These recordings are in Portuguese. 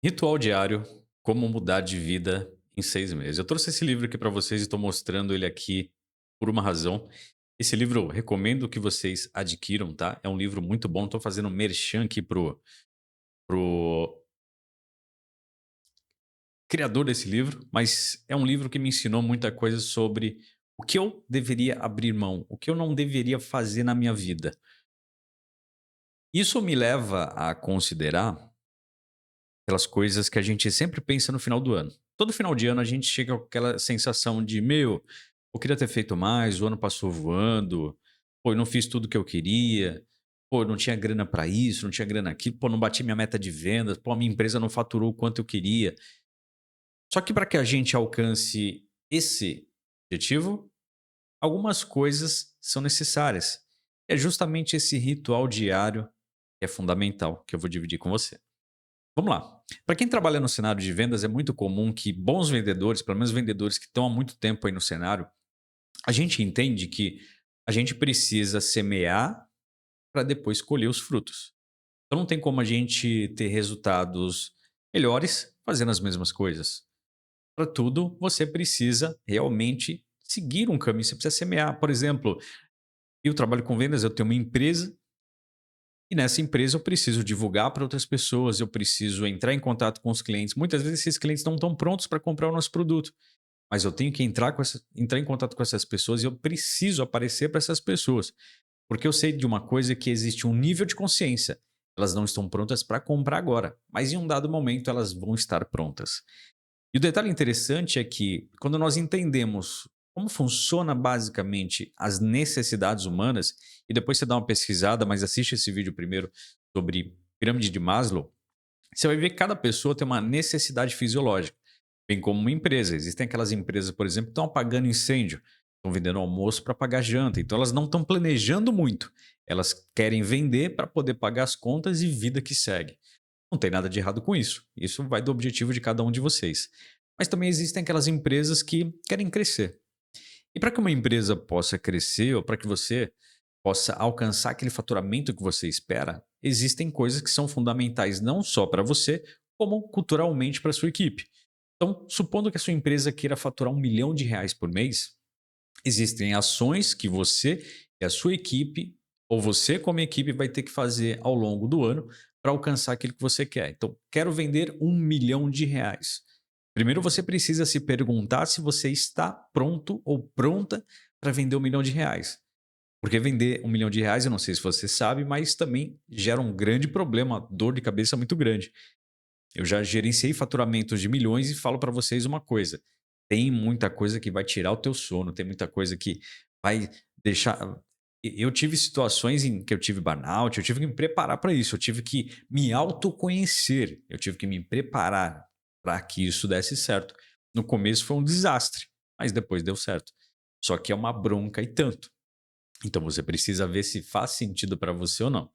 Ritual diário, como mudar de vida em 6 meses. Eu trouxe esse livro aqui para vocês e estou mostrando ele aqui por uma razão. Esse livro eu recomendo que vocês adquiram, tá? É um livro muito bom. Estou fazendo merchan aqui pro criador desse livro, mas é um livro que me ensinou muita coisa sobre o que eu deveria abrir mão, o que eu não deveria fazer na minha vida. Isso me leva a considerar aquelas coisas que a gente sempre pensa no final do ano. Todo final de ano a gente chega com aquela sensação de: "Meu, eu queria ter feito mais, o ano passou voando. Pô, eu não fiz tudo o que eu queria. Pô, eu não tinha grana para isso, não tinha grana aquilo. Pô, não bati minha meta de vendas. Pô, a minha empresa não faturou o quanto eu queria". Só que para que a gente alcance esse objetivo, algumas coisas são necessárias. É justamente esse ritual diário que é fundamental, que eu vou dividir com você. Vamos lá. Para quem trabalha no cenário de vendas, é muito comum que bons vendedores, pelo menos vendedores que estão há muito tempo aí no cenário, a gente entende que a gente precisa semear para depois colher os frutos. Então não tem como a gente ter resultados melhores fazendo as mesmas coisas. Para tudo, você precisa realmente seguir um caminho, você precisa semear. Por exemplo, eu trabalho com vendas, eu tenho uma empresa e nessa empresa eu preciso divulgar para outras pessoas, eu preciso entrar em contato com os clientes. Muitas vezes esses clientes não estão prontos para comprar o nosso produto, mas eu tenho que entrar em contato com essas pessoas e eu preciso aparecer para essas pessoas, porque eu sei de uma coisa que existe um nível de consciência. Elas não estão prontas para comprar agora, mas em um dado momento elas vão estar prontas. E o detalhe interessante é que, quando nós entendemos como funciona basicamente as necessidades humanas, e depois você dá uma pesquisada, mas assiste esse vídeo primeiro sobre pirâmide de Maslow, você vai ver que cada pessoa tem uma necessidade fisiológica, bem como uma empresa. Existem aquelas empresas, por exemplo, que estão apagando incêndio, estão vendendo almoço para pagar janta, então elas não estão planejando muito. Elas querem vender para poder pagar as contas e vida que segue. Não tem nada de errado com isso. Isso vai do objetivo de cada um de vocês. Mas também existem aquelas empresas que querem crescer. E para que uma empresa possa crescer ou para que você possa alcançar aquele faturamento que você espera, existem coisas que são fundamentais não só para você, como culturalmente para a sua equipe. Então, supondo que a sua empresa queira faturar R$ 1 milhão por mês, existem ações que você e a sua equipe, ou você como equipe, vai ter que fazer ao longo do ano para alcançar aquilo que você quer. Então, quero vender R$ 1 milhão. Primeiro você precisa se perguntar se você está pronto ou pronta para vender R$ 1 milhão. Porque vender R$ 1 milhão, eu não sei se você sabe, mas também gera um grande problema, dor de cabeça muito grande. Eu já gerenciei faturamentos de milhões e falo para vocês uma coisa: tem muita coisa que vai tirar o teu sono, tem muita coisa que vai deixar. Eu tive situações em que eu tive burnout, eu tive que me preparar para isso, eu tive que me autoconhecer, eu tive que me preparar para que isso desse certo. No começo foi um desastre, mas depois deu certo. Só que é uma bronca e tanto. Então você precisa ver se faz sentido para você ou não.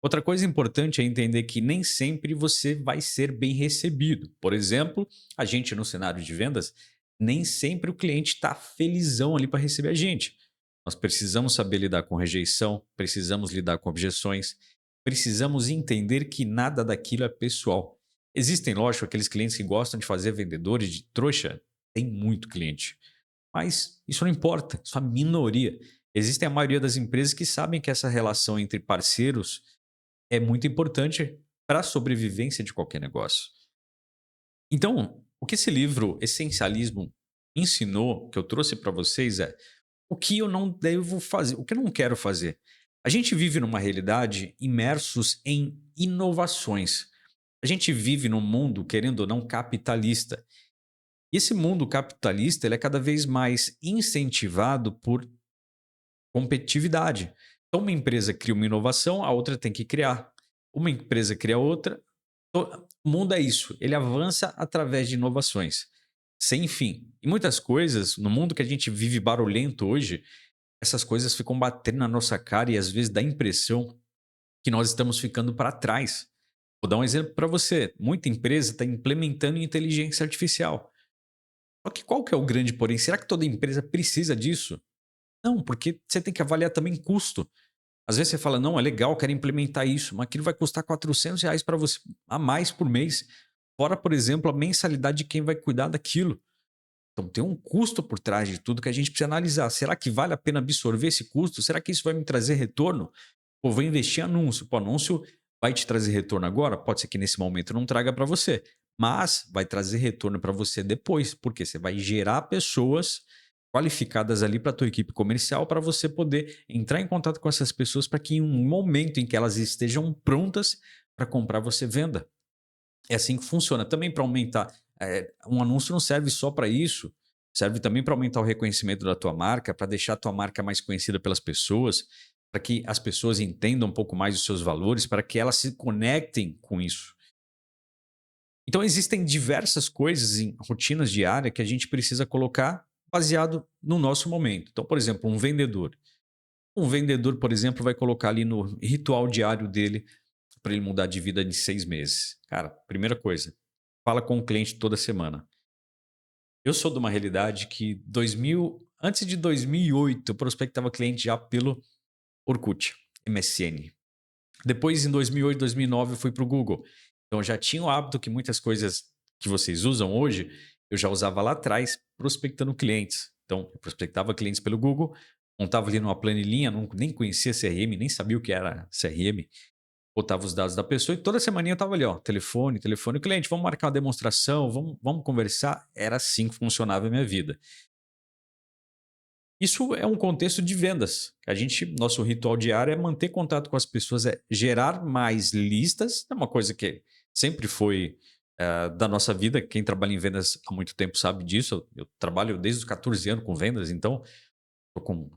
Outra coisa importante é entender que nem sempre você vai ser bem recebido. Por exemplo, a gente no cenário de vendas, nem sempre o cliente está felizão ali para receber a gente. Nós precisamos saber lidar com rejeição, precisamos lidar com objeções, precisamos entender que nada daquilo é pessoal. Existem, lógico, aqueles clientes que gostam de fazer vendedores de trouxa, tem muito cliente. Mas isso não importa, isso é a minoria. Existem a maioria das empresas que sabem que essa relação entre parceiros é muito importante para a sobrevivência de qualquer negócio. Então, o que esse livro Essencialismo ensinou, que eu trouxe para vocês, é o que eu não devo fazer, o que eu não quero fazer. A gente vive numa realidade imersos em inovações. A gente vive num mundo, querendo ou não, capitalista. E esse mundo capitalista ele é cada vez mais incentivado por competitividade. Então, uma empresa cria uma inovação, a outra tem que criar. Uma empresa cria outra. O mundo é isso, ele avança através de inovações, sem fim. E muitas coisas, no mundo que a gente vive barulhento hoje, essas coisas ficam batendo na nossa cara e às vezes dá a impressão que nós estamos ficando para trás. Vou dar um exemplo para você. Muita empresa está implementando inteligência artificial. Só que qual que é o grande porém? Será que toda empresa precisa disso? Não, porque você tem que avaliar também custo. Às vezes você fala, não, é legal, quero implementar isso, mas aquilo vai custar R$ 400 para você a mais por mês. Fora, por exemplo, a mensalidade de quem vai cuidar daquilo. Então tem um custo por trás de tudo que a gente precisa analisar. Será que vale a pena absorver esse custo? Será que isso vai me trazer retorno? Pô, vou investir em anúncio. Pô, anúncio vai te trazer retorno agora? Pode ser que nesse momento não traga para você, mas vai trazer retorno para você depois, porque você vai gerar pessoas qualificadas ali para a tua equipe comercial para você poder entrar em contato com essas pessoas para que em um momento em que elas estejam prontas para comprar, você venda. É assim que funciona. Também para aumentar, um anúncio não serve só para isso, serve também para aumentar o reconhecimento da tua marca, para deixar a tua marca mais conhecida pelas pessoas, para que as pessoas entendam um pouco mais os seus valores, para que elas se conectem com isso. Então existem diversas coisas em rotinas diárias que a gente precisa colocar baseado no nosso momento. Então, por exemplo, um vendedor. Um vendedor, por exemplo, vai colocar ali no ritual diário dele para ele mudar de vida em 6 meses. Cara, primeira coisa, fala com o cliente toda semana. Eu sou de uma realidade que 2000, antes de 2008, eu prospectava cliente já pelo Orkut, MSN. Depois, em 2008, 2009, eu fui para o Google. Então, eu já tinha o hábito que muitas coisas que vocês usam hoje, eu já usava lá atrás, prospectando clientes. Então, eu prospectava clientes pelo Google, montava ali numa planilhinha, nem conhecia CRM, nem sabia o que era CRM, botava os dados da pessoa e toda semana eu estava ali, ó, telefone, telefone, cliente, vamos marcar uma demonstração, vamos conversar. Era assim que funcionava a minha vida. Isso é um contexto de vendas. Nosso ritual diário é manter contato com as pessoas, é gerar mais listas. É uma coisa que sempre foi da nossa vida. Quem trabalha em vendas há muito tempo sabe disso. Eu trabalho desde os 14 anos com vendas, então estou com um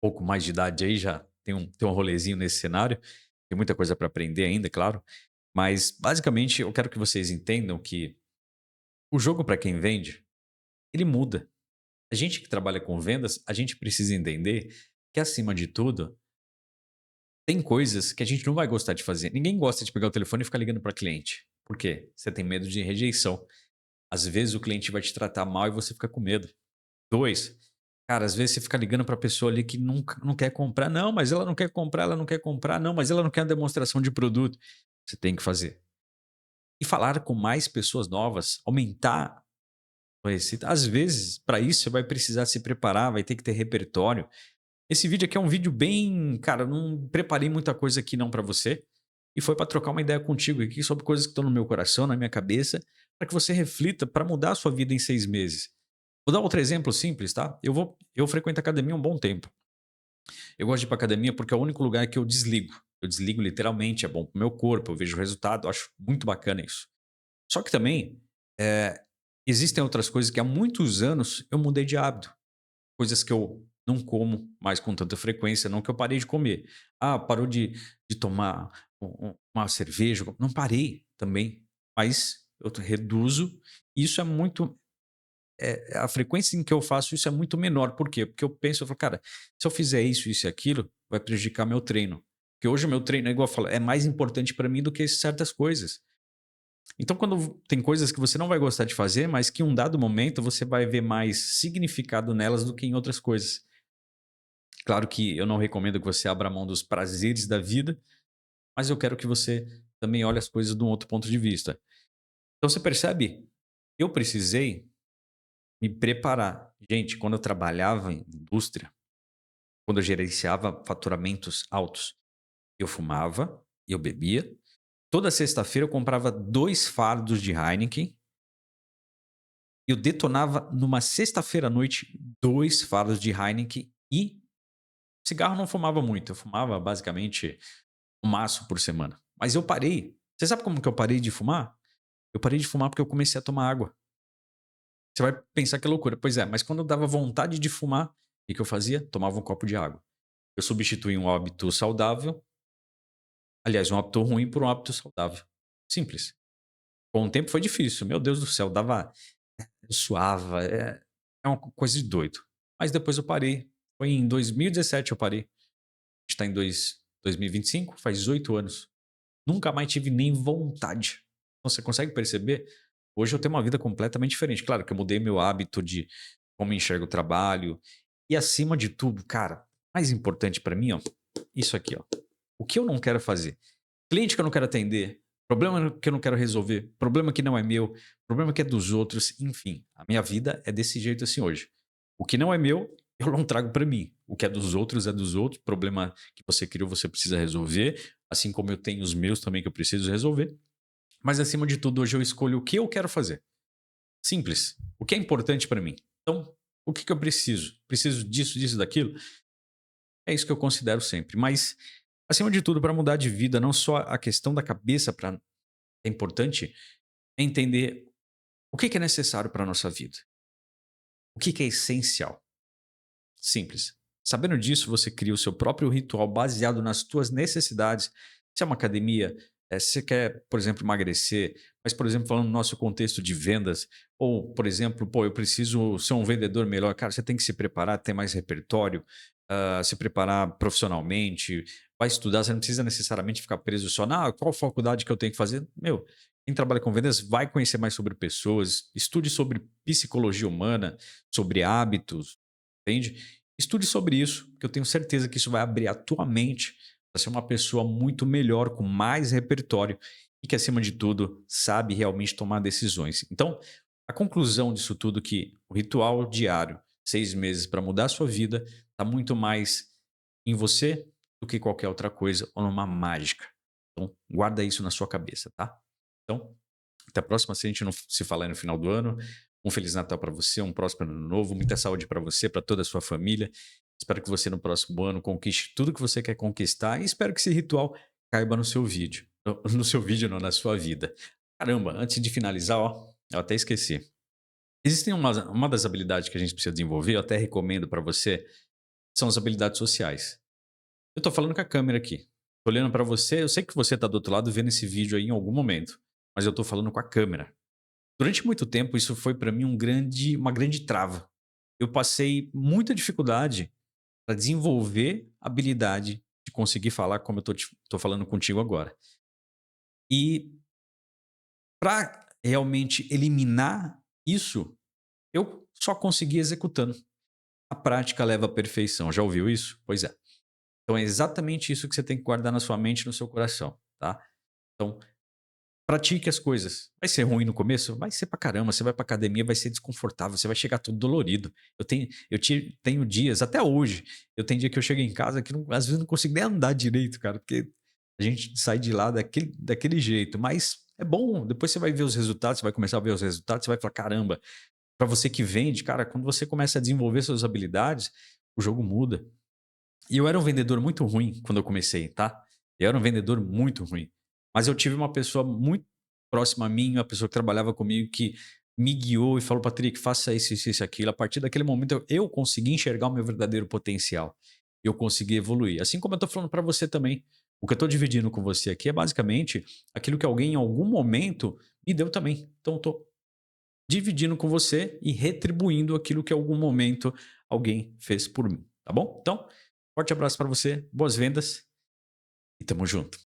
pouco mais de idade aí, já tem um rolezinho nesse cenário. Tem muita coisa para aprender ainda, é claro. Mas, basicamente, eu quero que vocês entendam que o jogo para quem vende, ele muda. A gente que trabalha com vendas, a gente precisa entender que, acima de tudo, tem coisas que a gente não vai gostar de fazer. Ninguém gosta de pegar o telefone e ficar ligando para cliente. Por quê? Você tem medo de rejeição. Às vezes o cliente vai te tratar mal e você fica com medo. Dois, cara, às vezes você fica ligando para a pessoa ali que nunca, não quer comprar. Não, mas ela não quer comprar, ela não quer comprar. Não, mas ela não quer uma demonstração de produto. Você tem que fazer. E falar com mais pessoas novas, aumentar a receita. Às vezes, para isso, você vai precisar se preparar, vai ter que ter repertório. Esse vídeo aqui é um vídeo bem, cara, não preparei muita coisa aqui não para você. E foi para trocar uma ideia contigo aqui sobre coisas que estão no meu coração, na minha cabeça, para que você reflita para mudar a sua vida em 6 meses. Vou dar outro exemplo simples, tá? Eu frequento academia há um bom tempo. Eu gosto de ir para academia porque é o único lugar que eu desligo. Eu desligo literalmente, é bom para o meu corpo, eu vejo o resultado, eu acho muito bacana isso. Só que também, eh, existem outras coisas que há muitos anos eu mudei de hábito. Coisas que eu não como mais com tanta frequência, não que eu parei de comer. Ah, parou de tomar uma cerveja, não parei também, mas eu reduzo. Isso é muito a frequência em que eu faço isso é muito menor. Por quê? Porque eu penso, eu falo: "Cara, se eu fizer isso e aquilo, vai prejudicar meu treino". Porque hoje o meu treino é igual eu falo, é mais importante para mim do que certas coisas. Então, quando tem coisas que você não vai gostar de fazer, mas que em um dado momento você vai ver mais significado nelas do que em outras coisas. Claro que eu não recomendo que você abra mão dos prazeres da vida, mas eu quero que você também olhe as coisas de um outro ponto de vista. Então você percebe? Eu precisei me preparar. Gente, quando eu trabalhava em indústria, quando eu gerenciava faturamentos altos, eu fumava, eu bebia. Toda sexta-feira eu comprava 2 fardos de Heineken. Eu detonava numa sexta-feira à noite 2 fardos de Heineken e cigarro não fumava muito. Eu fumava basicamente um maço por semana. Mas eu parei. Você sabe como que eu parei de fumar? Eu parei de fumar porque eu comecei a tomar água. Você vai pensar que é loucura. Pois é, mas quando eu dava vontade de fumar, o que que eu fazia? Tomava um copo de água. Eu substituí um hábito saudável, aliás, um hábito ruim por um hábito saudável. Simples. Com o tempo foi difícil. Meu Deus do céu, eu suava, é uma coisa de doido. Mas depois eu parei. Foi em 2017 eu parei. A gente está em 2025, faz 18 anos. Nunca mais tive nem vontade. Então, você consegue perceber? Hoje eu tenho uma vida completamente diferente. Claro que eu mudei meu hábito de como eu enxergo o trabalho. E acima de tudo, cara, mais importante para mim, ó, isso aqui, ó. O que eu não quero fazer? Cliente que eu não quero atender. problema que eu não quero resolver, problema que não é meu, problema que é dos outros, enfim. A minha vida é desse jeito assim hoje. O que não é meu, eu não trago para mim. O que é dos outros, problema que você criou, você precisa resolver, assim como eu tenho os meus também que eu preciso resolver. Mas acima de tudo, hoje eu escolho o que eu quero fazer. Simples. O que é importante para mim. Então, o que eu preciso? Preciso disso, disso, daquilo? É isso que eu considero sempre. Mas, acima de tudo, para mudar de vida, não só a questão da cabeça é importante, é entender o que é necessário para a nossa vida. O que é essencial. Simples. Sabendo disso, você cria o seu próprio ritual baseado nas tuas necessidades. Se é uma academia, se você quer, por exemplo, emagrecer, mas, por exemplo, falando no nosso contexto de vendas, ou, por exemplo, pô, eu preciso ser um vendedor melhor. Cara, você tem que se preparar, ter mais repertório, se preparar profissionalmente, vai estudar. Você não precisa necessariamente ficar preso só na qual faculdade que eu tenho que fazer. Meu, quem trabalha com vendas vai conhecer mais sobre pessoas, estude sobre psicologia humana, sobre hábitos, entende? Estude sobre isso, que eu tenho certeza que isso vai abrir a tua mente para ser uma pessoa muito melhor, com mais repertório e que, acima de tudo, sabe realmente tomar decisões. Então, a conclusão disso tudo é que o ritual diário, 6 meses para mudar a sua vida, está muito mais em você do que qualquer outra coisa ou numa mágica. Então, guarda isso na sua cabeça, tá? Então, até a próxima, se a gente não se falar aí no final do ano. Um Feliz Natal para você, um próspero ano novo, muita saúde para você, para toda a sua família. Espero que você no próximo ano conquiste tudo que você quer conquistar e espero que esse ritual caiba no seu vídeo. No seu vídeo, não, na sua vida. Caramba, antes de finalizar, ó, eu até esqueci. Existem uma das habilidades que a gente precisa desenvolver, eu até recomendo para você, são as habilidades sociais. Eu tô falando com a câmera aqui. Tô olhando para você, eu sei que você tá do outro lado vendo esse vídeo aí em algum momento, mas eu tô falando com a câmera. Durante muito tempo, isso foi para mim uma grande trava. Eu passei muita dificuldade para desenvolver a habilidade de conseguir falar como eu tô falando contigo agora. E para realmente eliminar isso, eu só consegui executando. A prática leva à perfeição. Já ouviu isso? Pois é. Então é exatamente isso que você tem que guardar na sua mente e no seu coração, tá? Então, pratique as coisas. Vai ser ruim no começo? Vai ser pra caramba. Você vai pra academia, vai ser desconfortável, você vai chegar todo dolorido. Tenho dias, até hoje, eu tenho dia que eu chego em casa que às vezes não consigo nem andar direito, cara, porque a gente sai de lá daquele jeito. Mas é bom, depois você vai ver os resultados, você vai começar a ver os resultados, você vai falar: caramba, pra você que vende, cara, quando você começa a desenvolver suas habilidades, o jogo muda. E eu era um vendedor muito ruim quando eu comecei, tá? Eu era um vendedor muito ruim. Mas eu tive uma pessoa muito próxima a mim, uma pessoa que trabalhava comigo, que me guiou e falou: Patrick, faça isso, isso, aquilo. A partir daquele momento, eu consegui enxergar o meu verdadeiro potencial. Eu consegui evoluir. Assim como eu tô falando para você também. O que eu tô dividindo com você aqui é basicamente aquilo que alguém em algum momento me deu também. Então eu tô dividindo com você e retribuindo aquilo que em algum momento alguém fez por mim, tá bom? Então, forte abraço para você, boas vendas e tamo junto.